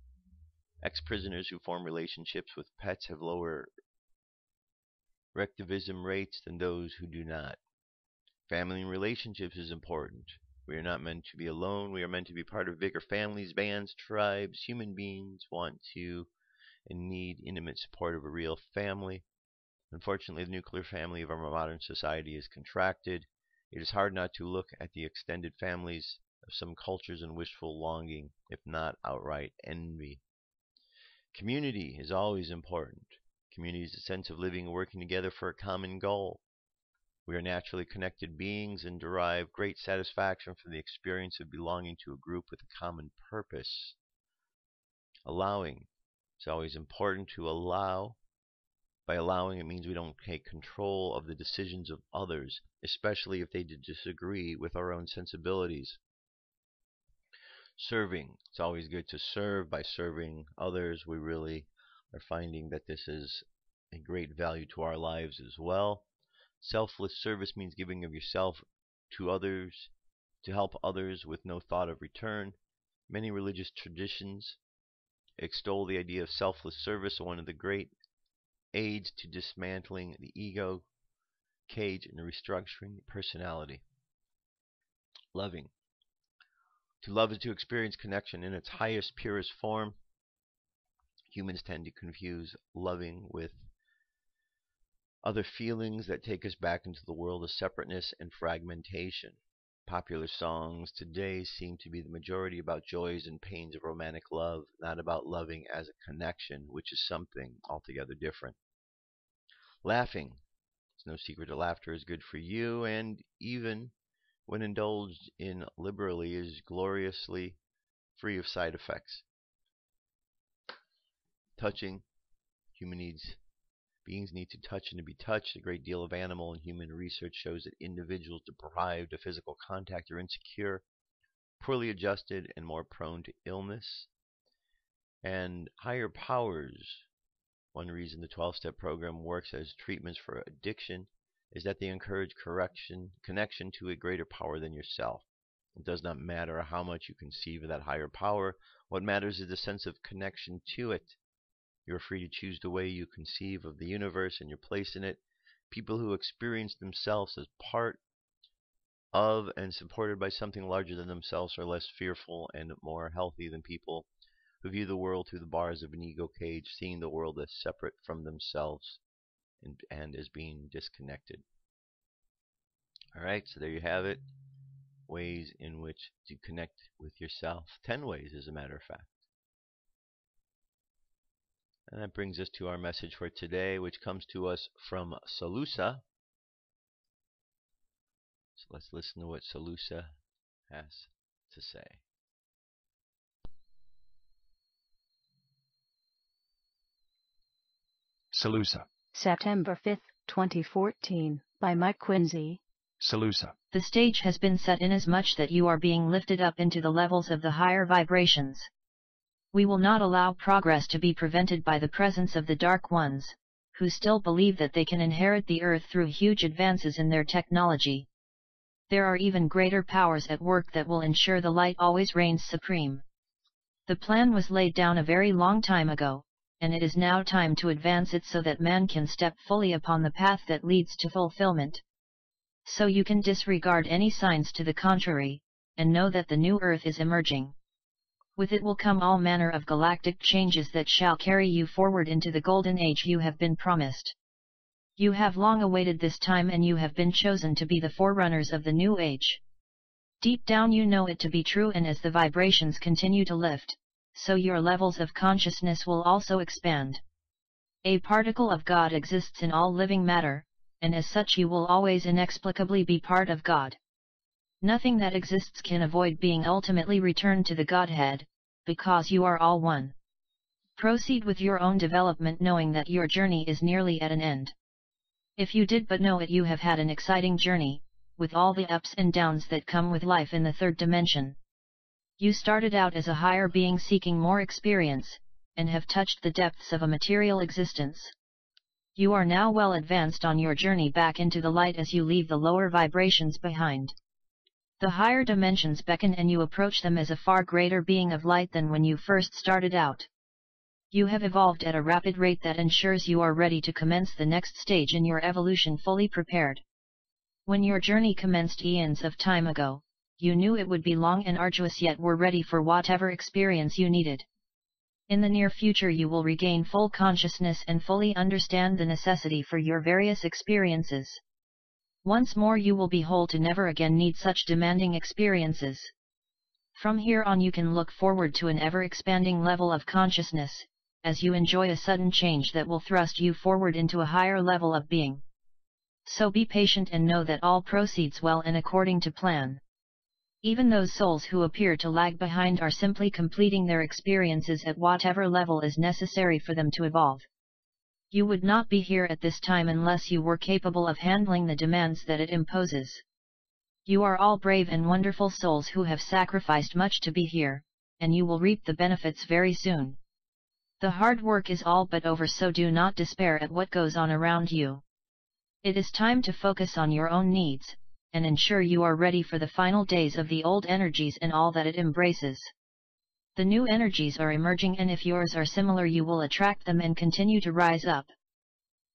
Ex-prisoners who form relationships with pets have lower recidivism rates than those who do not. Family and relationships is important. We are not meant to be alone. We are meant to be part of bigger families, bands, tribes. Human beings want to and need intimate support of a real family. Unfortunately, the nuclear family of our modern society is contracted. It is hard not to look at the extended families of some cultures and wishful longing, if not outright envy. Community is always important. Community is a sense of living and working together for a common goal. We are naturally connected beings and derive great satisfaction from the experience of belonging to a group with a common purpose. Allowing. It's always important to allow. By allowing, it means we don't take control of the decisions of others, especially if they disagree with our own sensibilities. Serving. It's always good to serve. By serving others, we really are finding that this is a great value to our lives as well. Selfless service means giving of yourself to others, to help others with no thought of return. Many religious traditions extol the idea of selfless service, one of the great aids to dismantling the ego cage and restructuring the personality. Loving. To love is to experience connection in its highest, purest form. Humans tend to confuse loving with other feelings that take us back into the world of separateness and fragmentation. Popular songs today seem to be the majority about joys and pains of romantic love, not about loving as a connection, which is something altogether different. Laughing. It's no secret that laughter is good for you, and even when indulged in liberally is gloriously free of side effects. Touching. Beings need to touch and to be touched. A great deal of animal and human research shows that individuals deprived of physical contact are insecure, poorly adjusted, and more prone to illness. And higher powers. One reason the 12-step program works as treatments for addiction is that they encourage connection to a greater power than yourself. It does not matter how much you conceive of that higher power. What matters is the sense of connection to it. You are free to choose the way you conceive of the universe and your place in it. People who experience themselves as part of and supported by something larger than themselves are less fearful and more healthy than people who view the world through the bars of an ego cage, seeing the world as separate from themselves and as being disconnected. Alright, so there you have it. Ways in which to connect with yourself. 10 ways, as a matter of fact. And that brings us to our message for today, which comes to us from SaLuSa. So let's listen to what SaLuSa has to say. SaLuSa. September 5th, 2014, by Mike Quincy. SaLuSa. The stage has been set inasmuch that you are being lifted up into the levels of the higher vibrations. We will not allow progress to be prevented by the presence of the Dark Ones, who still believe that they can inherit the earth through huge advances in their technology. There are even greater powers at work that will ensure the light always reigns supreme. The plan was laid down a very long time ago, and it is now time to advance it so that man can step fully upon the path that leads to fulfillment. So you can disregard any signs to the contrary, and know that the new earth is emerging. With it will come all manner of galactic changes that shall carry you forward into the golden age you have been promised. You have long awaited this time, and you have been chosen to be the forerunners of the new age. Deep down you know it to be true, and as the vibrations continue to lift, so your levels of consciousness will also expand. A particle of God exists in all living matter, and as such you will always inexplicably be part of God. Nothing that exists can avoid being ultimately returned to the Godhead, because you are all one. Proceed with your own development, knowing that your journey is nearly at an end. If you did but know it, you have had an exciting journey, with all the ups and downs that come with life in the third dimension. You started out as a higher being seeking more experience, and have touched the depths of a material existence. You are now well advanced on your journey back into the light as you leave the lower vibrations behind. The higher dimensions beckon and you approach them as a far greater being of light than when you first started out. You have evolved at a rapid rate that ensures you are ready to commence the next stage in your evolution fully prepared. When your journey commenced eons of time ago, you knew it would be long and arduous, yet were ready for whatever experience you needed. In the near future you will regain full consciousness and fully understand the necessity for your various experiences. Once more you will be whole to never again need such demanding experiences. From here on you can look forward to an ever-expanding level of consciousness, as you enjoy a sudden change that will thrust you forward into a higher level of being. So be patient and know that all proceeds well and according to plan. Even those souls who appear to lag behind are simply completing their experiences at whatever level is necessary for them to evolve. You would not be here at this time unless you were capable of handling the demands that it imposes. You are all brave and wonderful souls who have sacrificed much to be here, and you will reap the benefits very soon. The hard work is all but over, so do not despair at what goes on around you. It is time to focus on your own needs, and ensure you are ready for the final days of the old energies and all that it embraces. The new energies are emerging, and if yours are similar you will attract them and continue to rise up.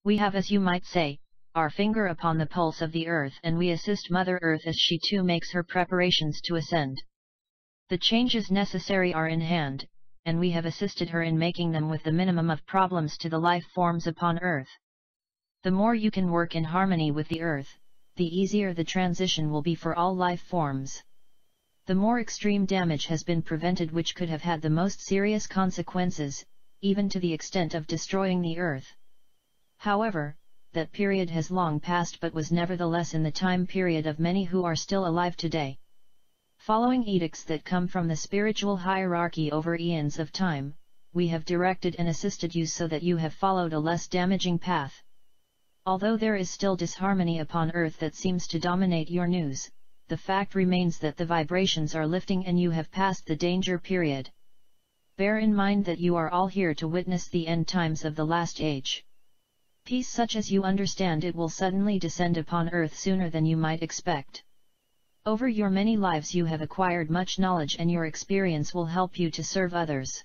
We have, as you might say, our finger upon the pulse of the earth, and we assist Mother Earth as she too makes her preparations to ascend. The changes necessary are in hand, and we have assisted her in making them with the minimum of problems to the life forms upon Earth. The more you can work in harmony with the Earth, the easier the transition will be for all life forms. The more extreme damage has been prevented which could have had the most serious consequences, even to the extent of destroying the Earth. However, that period has long passed, but was nevertheless in the time period of many who are still alive today. Following edicts that come from the spiritual hierarchy over eons of time, we have directed and assisted you so that you have followed a less damaging path. Although there is still disharmony upon Earth that seems to dominate your news, the fact remains that the vibrations are lifting and you have passed the danger period. Bear in mind that you are all here to witness the end times of the last age. Peace such as you understand it will suddenly descend upon Earth sooner than you might expect. Over your many lives you have acquired much knowledge, and your experience will help you to serve others.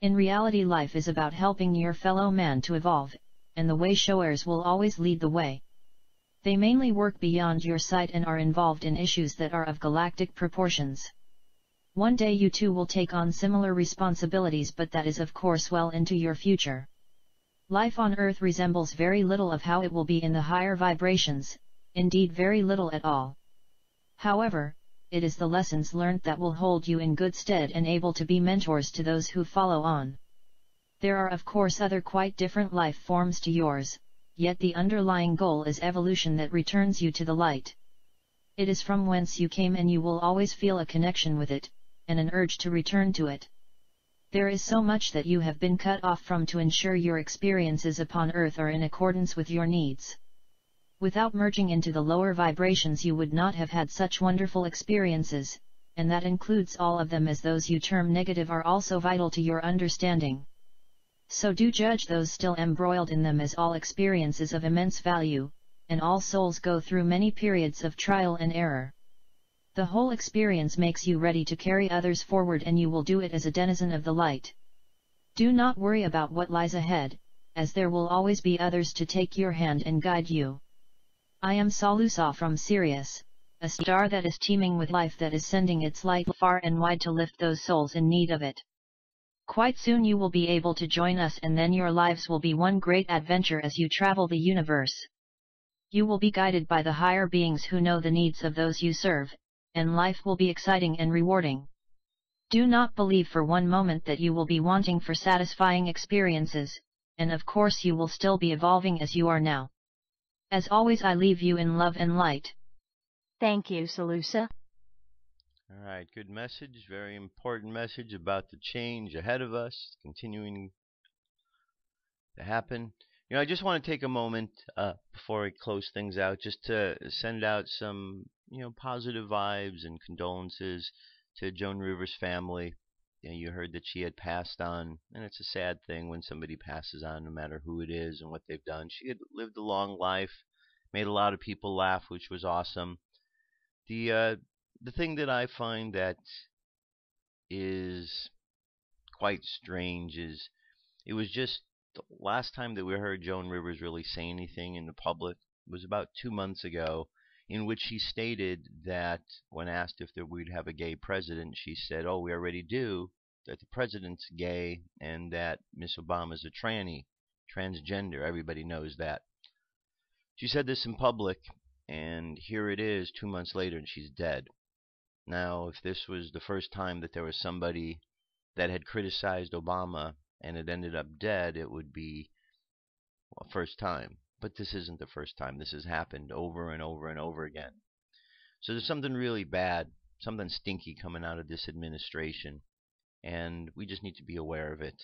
In reality, life is about helping your fellow man to evolve, and the way showers will always lead the way. They mainly work beyond your sight and are involved in issues that are of galactic proportions. One day you too will take on similar responsibilities, but that is of course well into your future. Life on Earth resembles very little of how it will be in the higher vibrations, indeed very little at all. However, it is the lessons learned that will hold you in good stead and able to be mentors to those who follow on. There are of course other quite different life forms to yours, yet the underlying goal is evolution that returns you to the light. It is from whence you came, and you will always feel a connection with it, and an urge to return to it. There is so much that you have been cut off from to ensure your experiences upon Earth are in accordance with your needs. Without merging into the lower vibrations you would not have had such wonderful experiences, and that includes all of them, as those you term negative are also vital to your understanding. So do judge those still embroiled in them as all experiences of immense value, and all souls go through many periods of trial and error. The whole experience makes you ready to carry others forward, and you will do it as a denizen of the light. Do not worry about what lies ahead, as there will always be others to take your hand and guide you. I am SaLuSa from Sirius, a star that is teeming with life, that is sending its light far and wide to lift those souls in need of it. Quite soon you will be able to join us, and then your lives will be one great adventure as you travel the universe. You will be guided by the higher beings who know the needs of those you serve, and life will be exciting and rewarding. Do not believe for one moment that you will be wanting for satisfying experiences, and of course you will still be evolving as you are now. As always, I leave you in love and light. Thank you, SaLuSa. All right, good message, very important message about the change ahead of us, continuing to happen. You know, I just want to take a moment before I close things out, just to send out some, positive vibes and condolences to Joan Rivers' family. You heard that she had passed on, and it's a sad thing when somebody passes on, no matter who it is and what they've done. She had lived a long life, made a lot of people laugh, which was awesome. The thing that I find that is quite strange is it was just the last time that we heard Joan Rivers really say anything in the public was about 2 months ago, in which she stated that when asked if we'd have a gay president, she said, "Oh, we already do, that the president's gay and that Miss Obama's a tranny, transgender. Everybody knows that." She said this in public, and here it is 2 months later, and she's dead. Now, if this was the first time that there was somebody that had criticized Obama and it ended up dead, it would be, well, first time. But this isn't the first time. This has happened over and over and over again. So there's something really bad, something stinky coming out of this administration, and we just need to be aware of it.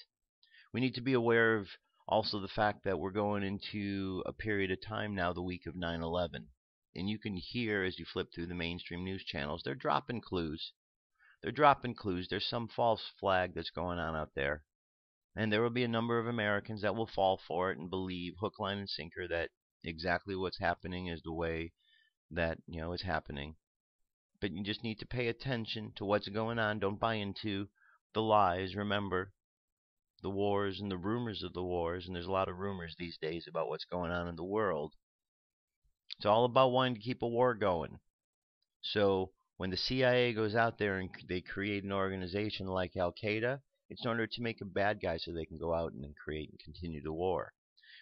We need to be aware of also the fact that we're going into a period of time now, the week of 9/11. And you can hear as you flip through the mainstream news channels, they're dropping clues. They're dropping clues. There's some false flag that's going on out there. And there will be a number of Americans that will fall for it and believe hook, line, and sinker that exactly what's happening is the way that, is happening. But you just need to pay attention to what's going on. Don't buy into the lies. Remember the wars and the rumors of the wars. And there's a lot of rumors these days about what's going on in the world. It's all about wanting to keep a war going. So when the CIA goes out there and they create an organization like Al-Qaeda, it's in order to make a bad guy so they can go out and then create and continue the war.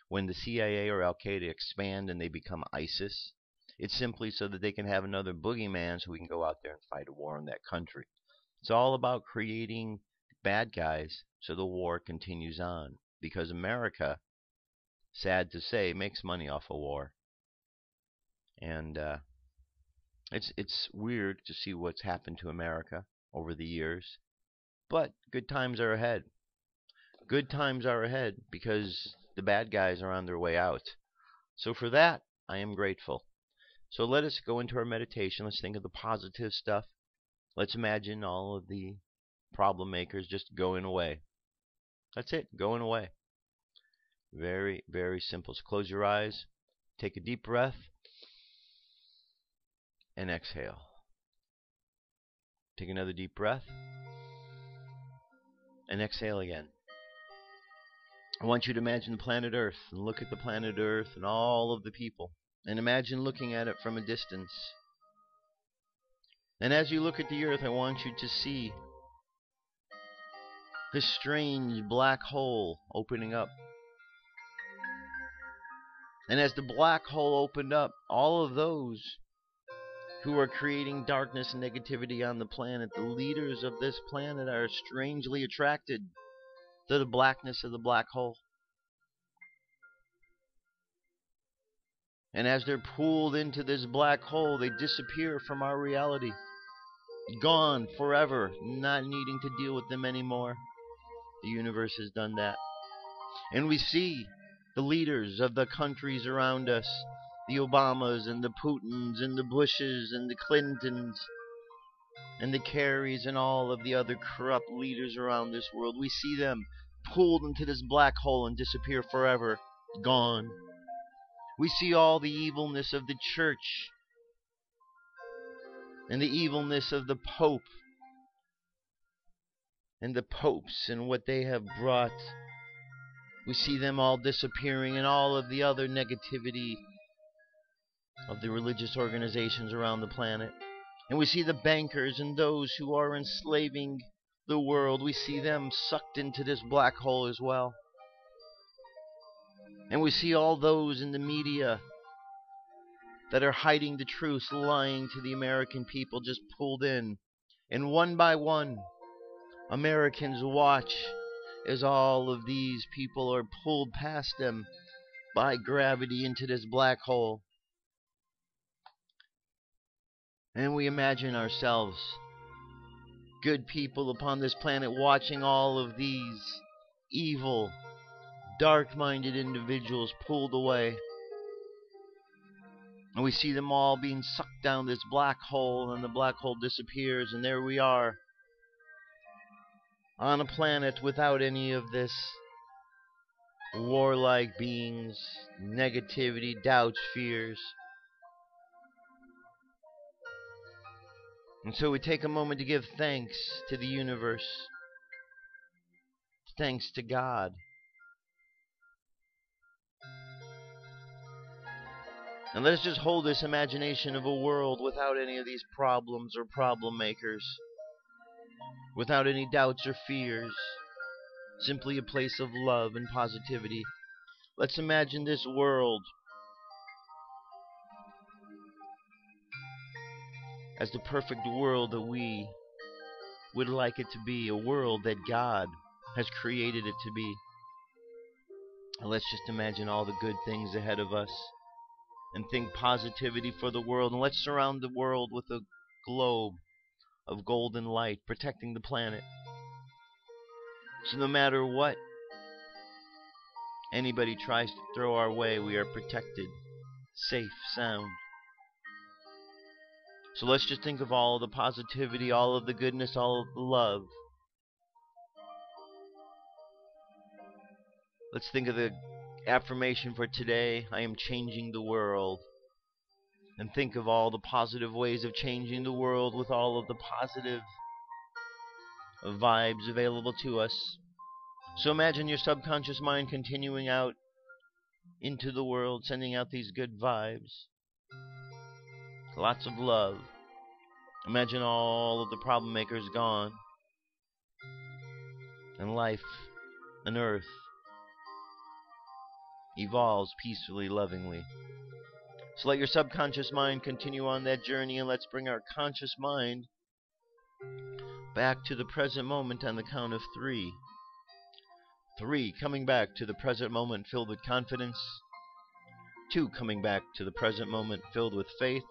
When the CIA or Al-Qaeda expand and they become ISIS, it's simply so that they can have another boogeyman so we can go out there and fight a war in that country. It's all about creating bad guys so the war continues on. Because America, sad to say, makes money off of war. And it's weird to see what's happened to America over the years. But good times are ahead. Good times are ahead because the bad guys are on their way out. So for that, I am grateful. So let us go into our meditation. Let's think of the positive stuff. Let's imagine all of the problem makers just going away. That's it, going away. Very, very simple. So close your eyes. Take a deep breath. And exhale. Take another deep breath. And exhale again. I want you to imagine the planet Earth and look at the planet Earth and all of the people. And imagine looking at it from a distance. And as you look at the Earth, I want you to see this strange black hole opening up. And as the black hole opened up, all of those who are creating darkness and negativity on the planet, the leaders of this planet, are strangely attracted to the blackness of the black hole. And as they're pulled into this black hole, they disappear from our reality. Gone forever, not needing to deal with them anymore. The universe has done that. And we see the leaders of the countries around us, the Obamas and the Putins and the Bushes and the Clintons and the Kerrys and all of the other corrupt leaders around this world. We see them pulled into this black hole and disappear forever. Gone. We see all the evilness of the church and the evilness of the Pope and the popes and what they have brought. We see them all disappearing and all of the other negativity of the religious organizations around the planet. And we see the bankers and those who are enslaving the world. We see them sucked into this black hole as well. And we see all those in the media that are hiding the truth, lying to the American people, just pulled in. And one by one, Americans watch as all of these people are pulled past them by gravity into this black hole. And we imagine ourselves, good people upon this planet, watching all of these evil, dark-minded individuals pulled away. And we see them all being sucked down this black hole, and the black hole disappears, and there we are on a planet without any of this warlike beings, negativity, doubts, fears. And so we take a moment to give thanks to the universe, thanks to God. And let us just hold this imagination of a world without any of these problems or problem makers, without any doubts or fears, simply a place of love and positivity. Let's imagine this world as the perfect world that we would like it to be, a world that God has created it to be. And let's just imagine all the good things ahead of us and think positivity for the world. And let's surround the world with a globe of golden light protecting the planet. So no matter what anybody tries to throw our way, we are protected, safe, sound. So let's just think of all of the positivity, all of the goodness, all of the love. Let's think of the affirmation for today: I am changing the world. And think of all the positive ways of changing the world with all of the positive vibes available to us. So imagine your subconscious mind continuing out into the world, sending out these good vibes. Lots of love. Imagine all of the problem makers gone. And life and earth evolves peacefully, lovingly. So let your subconscious mind continue on that journey, and let's bring our conscious mind back to the present moment on the count of 3. 3, coming back to the present moment filled with confidence. 2, coming back to the present moment filled with faith.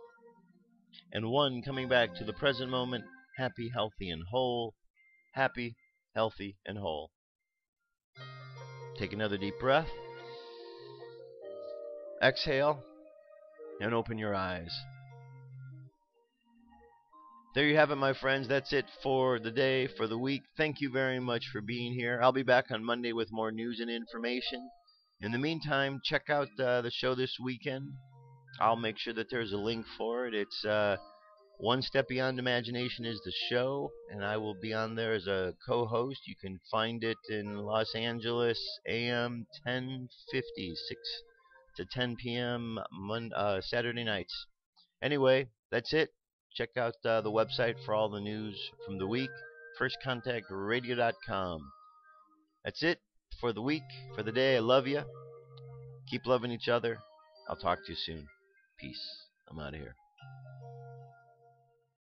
And 1, coming back to the present moment happy, healthy, and whole. Happy, healthy, and whole. Take another deep breath. Exhale. And open your eyes. There you have it, my friends. That's it for the day, for the week. Thank you very much for being here. I'll be back on Monday with more news and information. In the meantime, check out the show this weekend. I'll make sure that there's a link for it. It's One Step Beyond Imagination is the show, and I will be on there as a co-host. You can find it in Los Angeles, AM 1050, 6 to 10 p.m. Saturday nights. Anyway, that's it. Check out the website for all the news from the week, firstcontactradio.com. That's it for the week, for the day. I love you. Keep loving each other. I'll talk to you soon. Peace. I'm out of here.